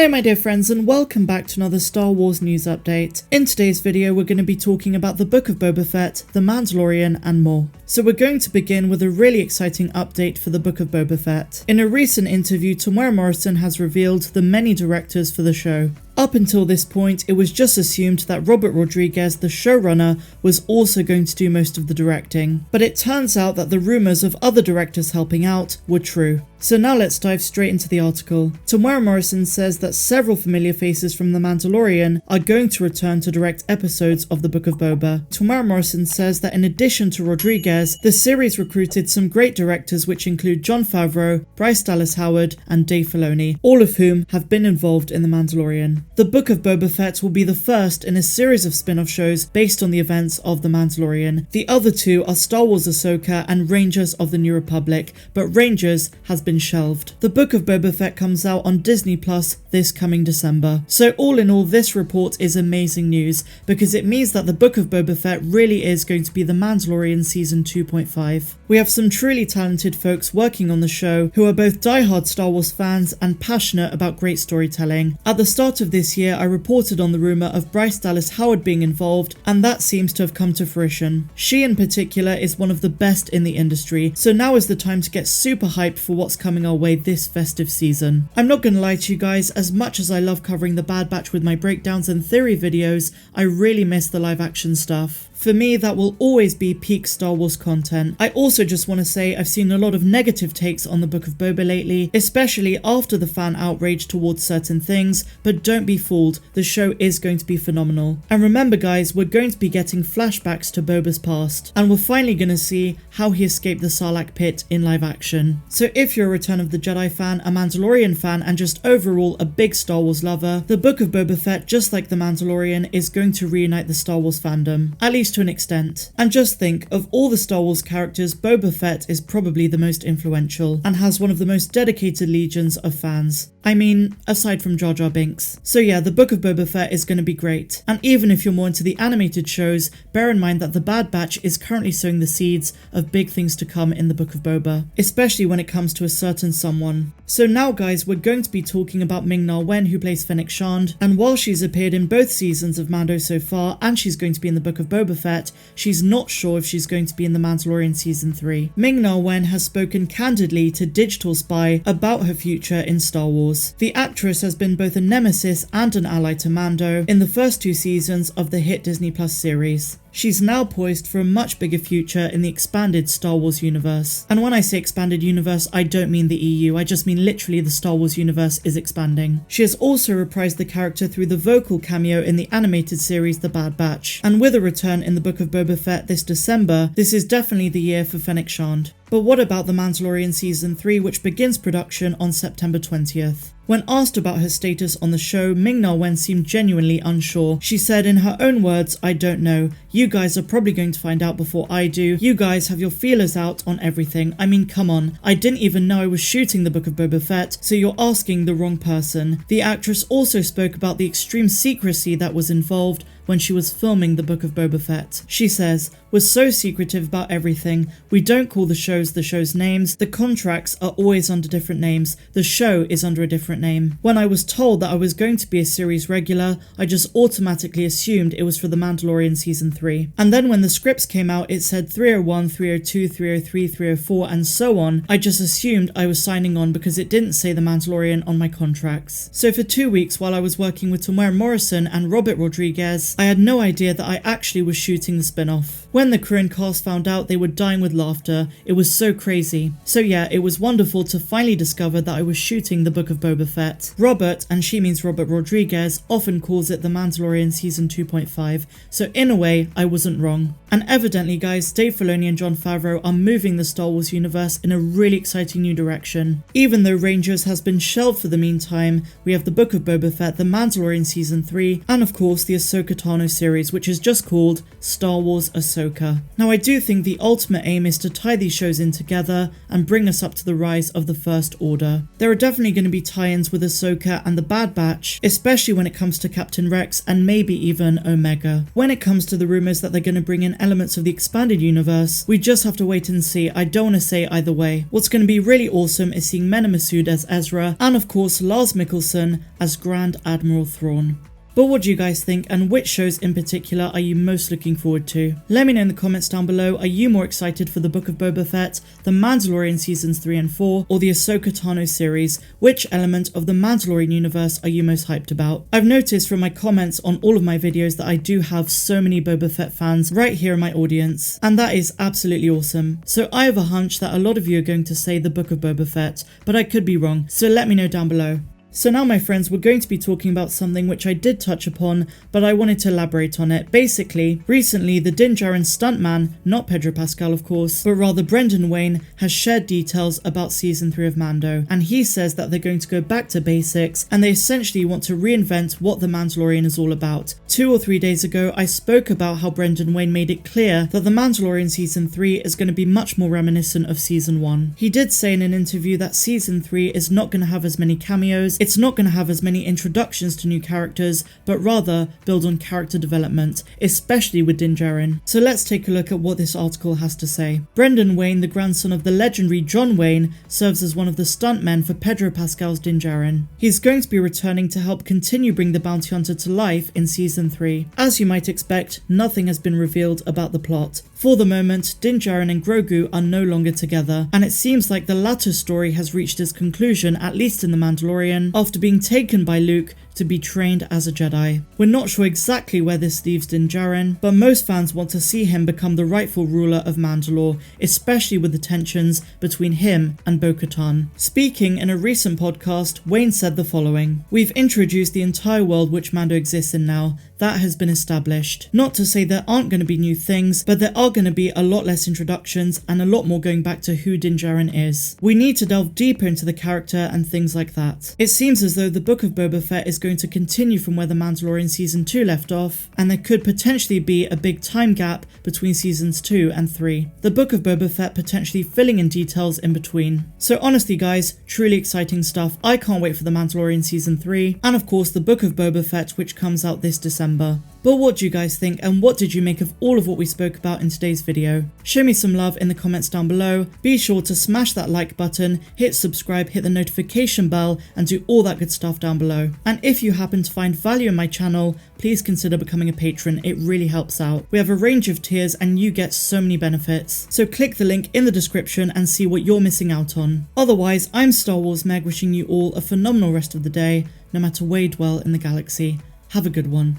Hello my dear friends and welcome back to another Star Wars news update. In today's video we're going to be talking about the Book of Boba Fett, the Mandalorian and more. So we're going to begin with a really exciting update for the Book of Boba Fett. In a recent interview, Temuera Morrison has revealed the many directors for the show. Up until this point, it was just assumed that Robert Rodriguez, the showrunner, was also going to do most of the directing. But it turns out that the rumours of other directors helping out were true. So now let's dive straight into the article. Temuera Morrison says that several familiar faces from The Mandalorian are going to return to direct episodes of the Book of Boba. Temuera Morrison says that in addition to Rodriguez, the series recruited some great directors which include Jon Favreau, Bryce Dallas-Howard and Dave Filoni, all of whom have been involved in The Mandalorian. The Book of Boba Fett will be the first in a series of spin-off shows based on the events of The Mandalorian. The other two are Star Wars Ahsoka and Rangers of the New Republic, but Rangers has been shelved. The Book of Boba Fett comes out on Disney Plus this coming December. So all in all, this report is amazing news because it means that the Book of Boba Fett really is going to be The Mandalorian Season 2.5. We have some truly talented folks working on the show who are both diehard Star Wars fans and passionate about great storytelling. At the start of this year, I reported on the rumour of Bryce Dallas-Howard being involved, and that seems to have come to fruition. She in particular is one of the best in the industry, so now is the time to get super hyped for what's coming our way this festive season. I'm not gonna lie to you guys, as much as I love covering the Bad Batch with my breakdowns and theory videos, I really miss the live action stuff. For me, that will always be peak Star Wars content. I also just want to say I've seen a lot of negative takes on the Book of Boba lately, especially after the fan outrage towards certain things, but don't be fooled, the show is going to be phenomenal. And remember guys, we're going to be getting flashbacks to Boba's past, and we're finally going to see how he escaped the Sarlacc pit in live action. So if you're a Return of the Jedi fan, a Mandalorian fan, and just overall a big Star Wars lover, the Book of Boba Fett, just like the Mandalorian, is going to reunite the Star Wars fandom, at least to an extent. And just think, of all the Star Wars characters, Boba Fett is probably the most influential and has one of the most dedicated legions of fans. I mean, aside from Jar Jar Binks. So yeah, the Book of Boba Fett is going to be great. And even if you're more into the animated shows, bear in mind that the Bad Batch is currently sowing the seeds of big things to come in the Book of Boba, especially when it comes to a certain someone. So now guys, we're going to be talking about Ming-Na Wen, who plays Fennec Shand, and while she's appeared in both seasons of Mando so far, and she's going to be in the Book of Boba Fett, she's not sure if she's going to be in The Mandalorian Season 3. Ming-Na Wen has spoken candidly to Digital Spy about her future in Star Wars. The actress has been both a nemesis and an ally to Mando in the first two seasons of the hit Disney Plus series. She's now poised for a much bigger future in the expanded Star Wars universe. And when I say expanded universe, I don't mean the EU, I just mean literally the Star Wars universe is expanding. She has also reprised the character through the vocal cameo in the animated series The Bad Batch. And with a return in the Book of Boba Fett this December, this is definitely the year for Fennec Shand. But what about The Mandalorian Season 3, which begins production on September 20th? When asked about her status on the show, Ming-Na Wen seemed genuinely unsure. She said in her own words, "I don't know. You guys are probably going to find out before I do. You guys have your feelers out on everything. I mean, come on. I didn't even know I was shooting the Book of Boba Fett, so you're asking the wrong person." The actress also spoke about the extreme secrecy that was involved when she was filming the Book of Boba Fett. She says, "We're so secretive about everything. We don't call the show's names. The contracts are always under different names. The show is under a different name. When I was told that I was going to be a series regular, I just automatically assumed it was for The Mandalorian Season 3. And then when the scripts came out, it said 301, 302, 303, 304, and so on. I just assumed I was signing on because it didn't say The Mandalorian on my contracts. So for 2 weeks while I was working with Temuera Morrison and Robert Rodriguez, I had no idea that I actually was shooting the spin-off. When the crew and cast found out, they were dying with laughter. It was so crazy. So yeah, it was wonderful to finally discover that I was shooting the Book of Boba Fett. Robert, and she means Robert Rodriguez, often calls it The Mandalorian Season 2.5, so in a way, I wasn't wrong. And evidently guys, Dave Filoni and Jon Favreau are moving the Star Wars universe in a really exciting new direction. Even though Rangers has been shelved for the meantime, we have the Book of Boba Fett, The Mandalorian Season 3, and of course the Ahsoka Tano series, which is just called Star Wars Ahsoka. Now, I do think the ultimate aim is to tie these shows in together and bring us up to the rise of the First Order. There are definitely going to be tie-ins with Ahsoka and the Bad Batch, especially when it comes to Captain Rex and maybe even Omega. When it comes to the rumors that they're going to bring in elements of the expanded universe, we just have to wait and see. I don't want to say either way. What's going to be really awesome is seeing Mena Massoud as Ezra, and of course Lars Mikkelsen as Grand Admiral Thrawn. But what do you guys think, and which shows in particular are you most looking forward to? Let me know in the comments down below. Are you more excited for the Book of Boba Fett, the Mandalorian seasons 3 and 4, or the Ahsoka Tano series? Which element of the Mandalorian universe are you most hyped about? I've noticed from my comments on all of my videos that I do have so many Boba Fett fans right here in my audience, and that is absolutely awesome. So I have a hunch that a lot of you are going to say the Book of Boba Fett, but I could be wrong, so let me know down below. So now, my friends, we're going to be talking about something which I did touch upon, but I wanted to elaborate on it. Basically, recently the Djarin stuntman, not Pedro Pascal of course, but rather Brendan Wayne, has shared details about season 3 of Mando, and he says that they're going to go back to basics and they essentially want to reinvent what the Mandalorian is all about. 2 or 3 days ago, I spoke about how Brendan Wayne made it clear that the Mandalorian season 3 is going to be much more reminiscent of season 1. He did say in an interview that season 3 is not going to have as many cameos, it's not going to have as many introductions to new characters, but rather build on character development, especially with Djarin. So let's take a look at what this article has to say. Brendan Wayne, the grandson of the legendary John Wayne, serves as one of the stuntmen for Pedro Pascal's Djarin. He's going to be returning to help continue bring the bounty hunter to life in season 3. As you might expect, nothing has been revealed about the plot. For the moment, Djarin and Grogu are no longer together, and it seems like the latter story has reached its conclusion, at least in The Mandalorian, after being taken by Luke to be trained as a Jedi. We're not sure exactly where this leaves Djarin, but most fans want to see him become the rightful ruler of Mandalore, especially with the tensions between him and Bo-Katan. Speaking in a recent podcast, Wayne said the following: "We've introduced the entire world which Mando exists in now. That has been established. Not to say there aren't going to be new things, but there are going to be a lot less introductions and a lot more going back to who Djarin is. We need to delve deeper into the character and things like that." It seems as though the Book of Boba Fett is going to continue from where the Mandalorian season 2 left off, and there could potentially be a big time gap between seasons 2 and 3. The Book of Boba Fett potentially filling in details in between. So honestly guys, truly exciting stuff. I can't wait for the Mandalorian season 3, and of course the Book of Boba Fett, which comes out this December. But what do you guys think, and what did you make of all of what we spoke about in today's video? Show me some love in the comments down below. Be sure to smash that like button, hit subscribe, hit the notification bell, and do all that good stuff down below. And if you happen to find value in my channel, please consider becoming a patron. It really helps out. We have a range of tiers and you get so many benefits. So click the link in the description and see what you're missing out on. Otherwise, I'm Star Wars Meg, wishing you all a phenomenal rest of the day, no matter where you dwell in the galaxy. Have a good one.